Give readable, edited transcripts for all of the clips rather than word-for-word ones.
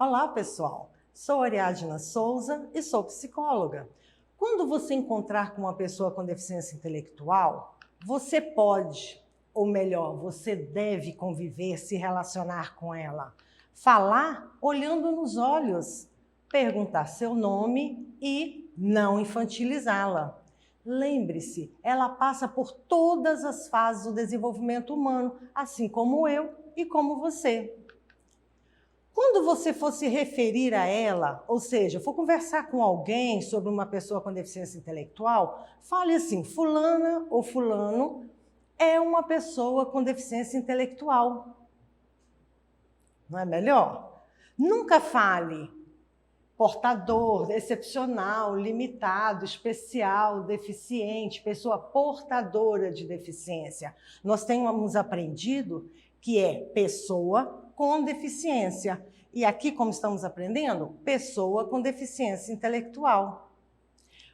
Olá, pessoal! Sou Ariadna Souza e sou psicóloga. Quando você encontrar com uma pessoa com deficiência intelectual, você pode, ou melhor, você deve conviver, se relacionar com ela. Falar olhando nos olhos, perguntar seu nome e não infantilizá-la. Lembre-se, ela passa por todas as fases do desenvolvimento humano, assim como eu e como você. Quando você for se referir a ela, ou seja, for conversar com alguém sobre uma pessoa com deficiência intelectual, fale assim: fulana ou fulano é uma pessoa com deficiência intelectual. Não é melhor? Nunca fale portador, excepcional, limitado, especial, deficiente, pessoa portadora de deficiência. Nós temos aprendido que é pessoa com deficiência. E aqui, como estamos aprendendo, pessoa com deficiência intelectual.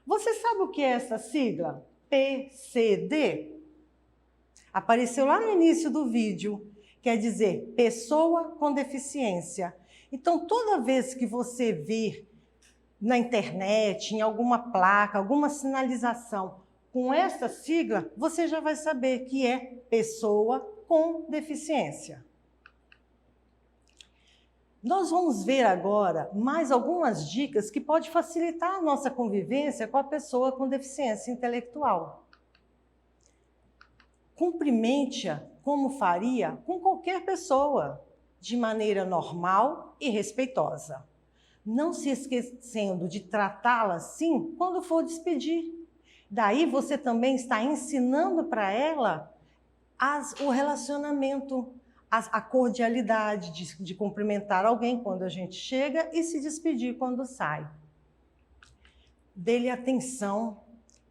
Você sabe o que é essa sigla? PCD? Apareceu lá no início do vídeo. Quer dizer, pessoa com deficiência. Então, toda vez que você vir na internet, em alguma placa, alguma sinalização com essa sigla, você já vai saber que é pessoa com deficiência. Nós vamos ver agora mais algumas dicas que podem facilitar a nossa convivência com a pessoa com deficiência intelectual. Cumprimente-a como faria com qualquer pessoa, de maneira normal e respeitosa. Não se esquecendo de tratá-la assim quando for despedir. Daí você também está ensinando para ela o relacionamento, a cordialidade de cumprimentar alguém quando a gente chega e se despedir quando sai. Dê-lhe atenção,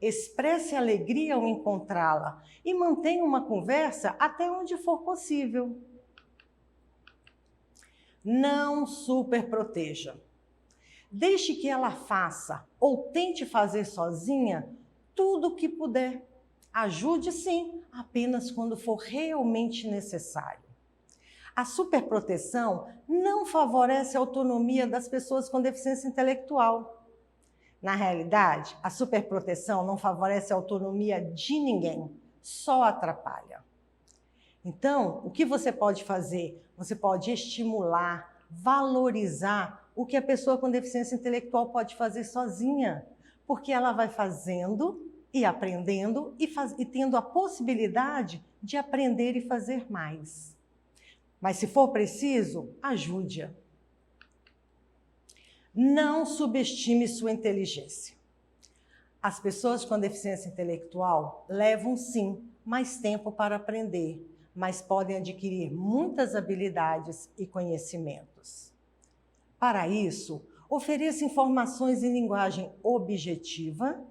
expresse alegria ao encontrá-la e mantenha uma conversa até onde for possível. Não superproteja. Deixe que ela faça ou tente fazer sozinha tudo o que puder. Ajude sim, apenas quando for realmente necessário. A superproteção não favorece a autonomia das pessoas com deficiência intelectual. Na realidade, a superproteção não favorece a autonomia de ninguém, só atrapalha. Então, o que você pode fazer? Você pode estimular, valorizar o que a pessoa com deficiência intelectual pode fazer sozinha, porque ela vai fazendo e aprendendo e tendo a possibilidade de aprender e fazer mais. Mas se for preciso, ajude-a. Não subestime sua inteligência. As pessoas com deficiência intelectual levam, sim, mais tempo para aprender, mas podem adquirir muitas habilidades e conhecimentos. Para isso, ofereça informações em linguagem objetiva,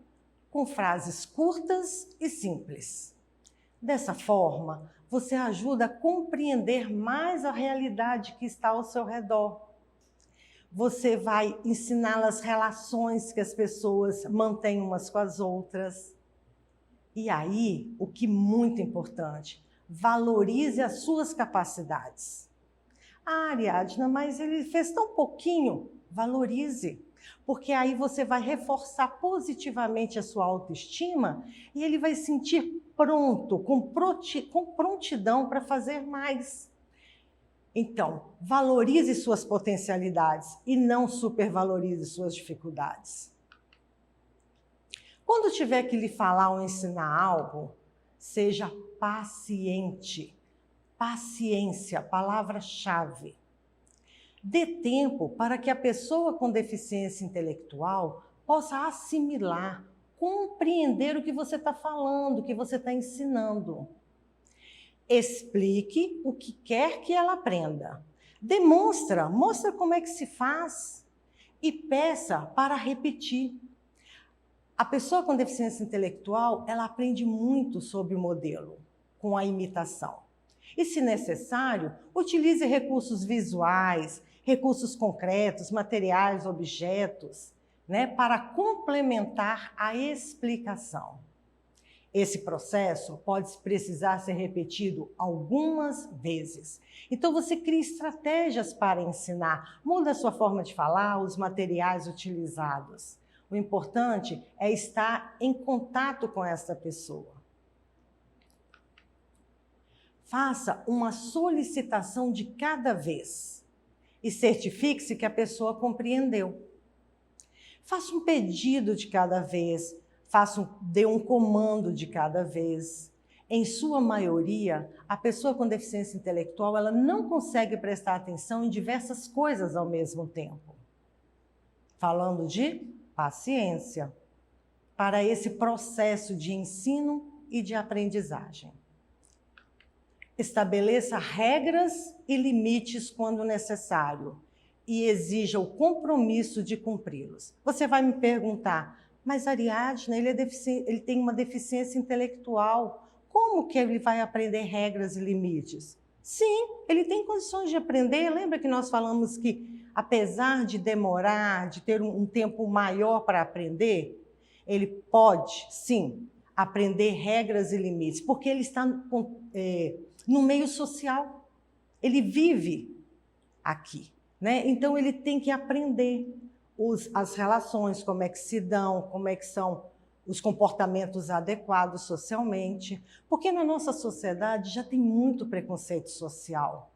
com frases curtas e simples. Dessa forma, você ajuda a compreender mais a realidade que está ao seu redor. Você vai ensiná-las relações que as pessoas mantêm umas com as outras. E aí, o que é muito importante, valorize as suas capacidades. Ah, Ariadna, mas ele fez tão pouquinho. Valorize, porque aí você vai reforçar positivamente a sua autoestima e ele vai sentir pronto, com prontidão para fazer mais. Então, valorize suas potencialidades e não supervalorize suas dificuldades. Quando tiver que lhe falar ou ensinar algo, seja paciente. Paciência, palavra-chave. Dê tempo para que a pessoa com deficiência intelectual possa assimilar, compreender o que você está falando, o que você está ensinando. Explique o que quer que ela aprenda. Mostra como é que se faz e peça para repetir. A pessoa com deficiência intelectual, ela aprende muito sobre o modelo, com a imitação. E, se necessário, utilize recursos visuais, recursos concretos, materiais, objetos, para complementar a explicação. Esse processo pode precisar ser repetido algumas vezes. Então, você cria estratégias para ensinar, muda a sua forma de falar, os materiais utilizados. O importante é estar em contato com essa pessoa. Faça uma solicitação de cada vez e certifique-se que a pessoa compreendeu. Faça um pedido de cada vez, dê um comando de cada vez. Em sua maioria, a pessoa com deficiência intelectual ela não consegue prestar atenção em diversas coisas ao mesmo tempo. Falando de paciência para esse processo de ensino e de aprendizagem. Estabeleça regras e limites quando necessário e exija o compromisso de cumpri-los. Você vai me perguntar, mas Ariadna, ele tem uma deficiência intelectual, como que ele vai aprender regras e limites? Sim, ele tem condições de aprender. Lembra que nós falamos que, apesar de demorar, de ter um tempo maior para aprender, ele pode, sim, aprender regras e limites, porque ele está no meio social, ele vive aqui, né? Então ele tem que aprender as relações, como é que se dão, como é que são os comportamentos adequados socialmente, porque na nossa sociedade já tem muito preconceito social.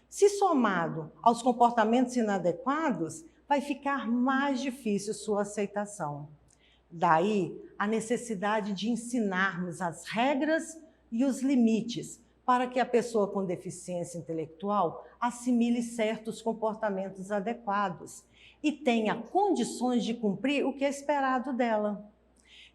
Se somado aos comportamentos inadequados, vai ficar mais difícil sua aceitação. Daí a necessidade de ensinarmos as regras e os limites para que a pessoa com deficiência intelectual assimile certos comportamentos adequados e tenha condições de cumprir o que é esperado dela.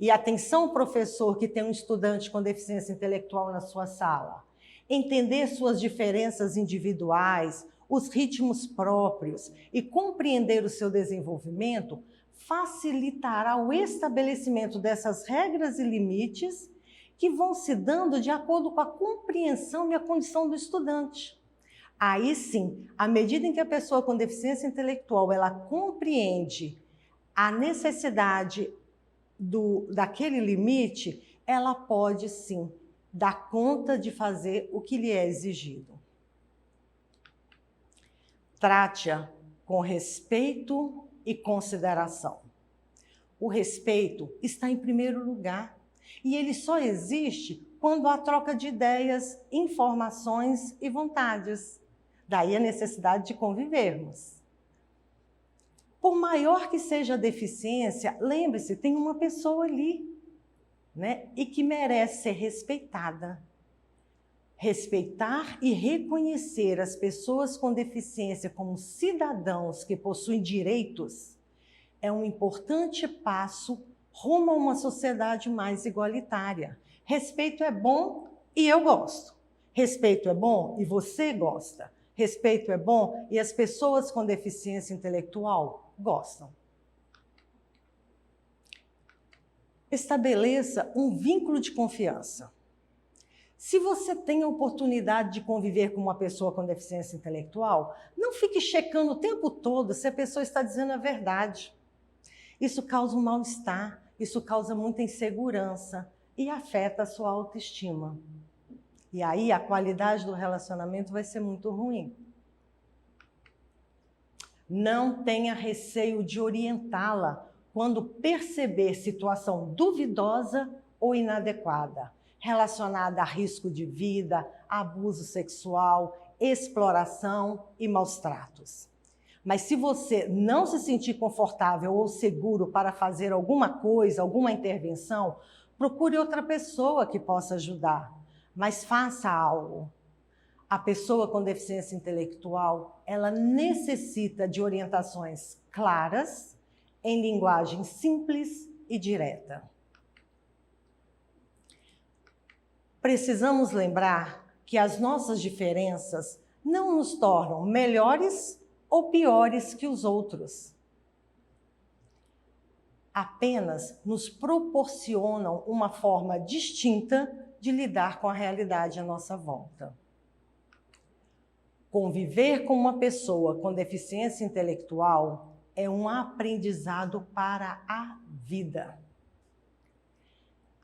E atenção, professor, que tem um estudante com deficiência intelectual na sua sala. Entender suas diferenças individuais, os ritmos próprios e compreender o seu desenvolvimento facilitará o estabelecimento dessas regras e limites que vão se dando de acordo com a compreensão e a condição do estudante. Aí sim, à medida em que a pessoa com deficiência intelectual ela compreende a necessidade daquele limite, ela pode sim dar conta de fazer o que lhe é exigido. Trate-a com respeito e consideração. O respeito está em primeiro lugar e ele só existe quando há troca de ideias, informações e vontades. Daí a necessidade de convivermos. Por maior que seja a deficiência, lembre-se, tem uma pessoa ali, né? E que merece ser respeitada. Respeitar e reconhecer as pessoas com deficiência como cidadãos que possuem direitos é um importante passo rumo a uma sociedade mais igualitária. Respeito é bom e eu gosto. Respeito é bom e você gosta. Respeito é bom e as pessoas com deficiência intelectual gostam. Estabeleça um vínculo de confiança. Se você tem a oportunidade de conviver com uma pessoa com deficiência intelectual, não fique checando o tempo todo se a pessoa está dizendo a verdade. Isso causa um mal-estar, isso causa muita insegurança e afeta a sua autoestima. E aí a qualidade do relacionamento vai ser muito ruim. Não tenha receio de orientá-la quando perceber situação duvidosa ou inadequada, relacionada a risco de vida, abuso sexual, exploração e maus tratos. Mas se você não se sentir confortável ou seguro para fazer alguma coisa, alguma intervenção, procure outra pessoa que possa ajudar, mas faça algo. A pessoa com deficiência intelectual, ela necessita de orientações claras, em linguagem simples e direta. Precisamos lembrar que as nossas diferenças não nos tornam melhores ou piores que os outros. Apenas nos proporcionam uma forma distinta de lidar com a realidade à nossa volta. Conviver com uma pessoa com deficiência intelectual é um aprendizado para a vida.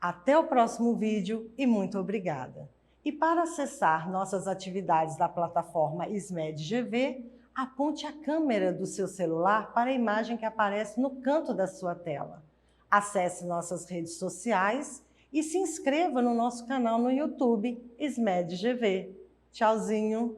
Até o próximo vídeo e muito obrigada! E para acessar nossas atividades da plataforma SMED GV, aponte a câmera do seu celular para a imagem que aparece no canto da sua tela. Acesse nossas redes sociais e se inscreva no nosso canal no YouTube SMED GV. Tchauzinho!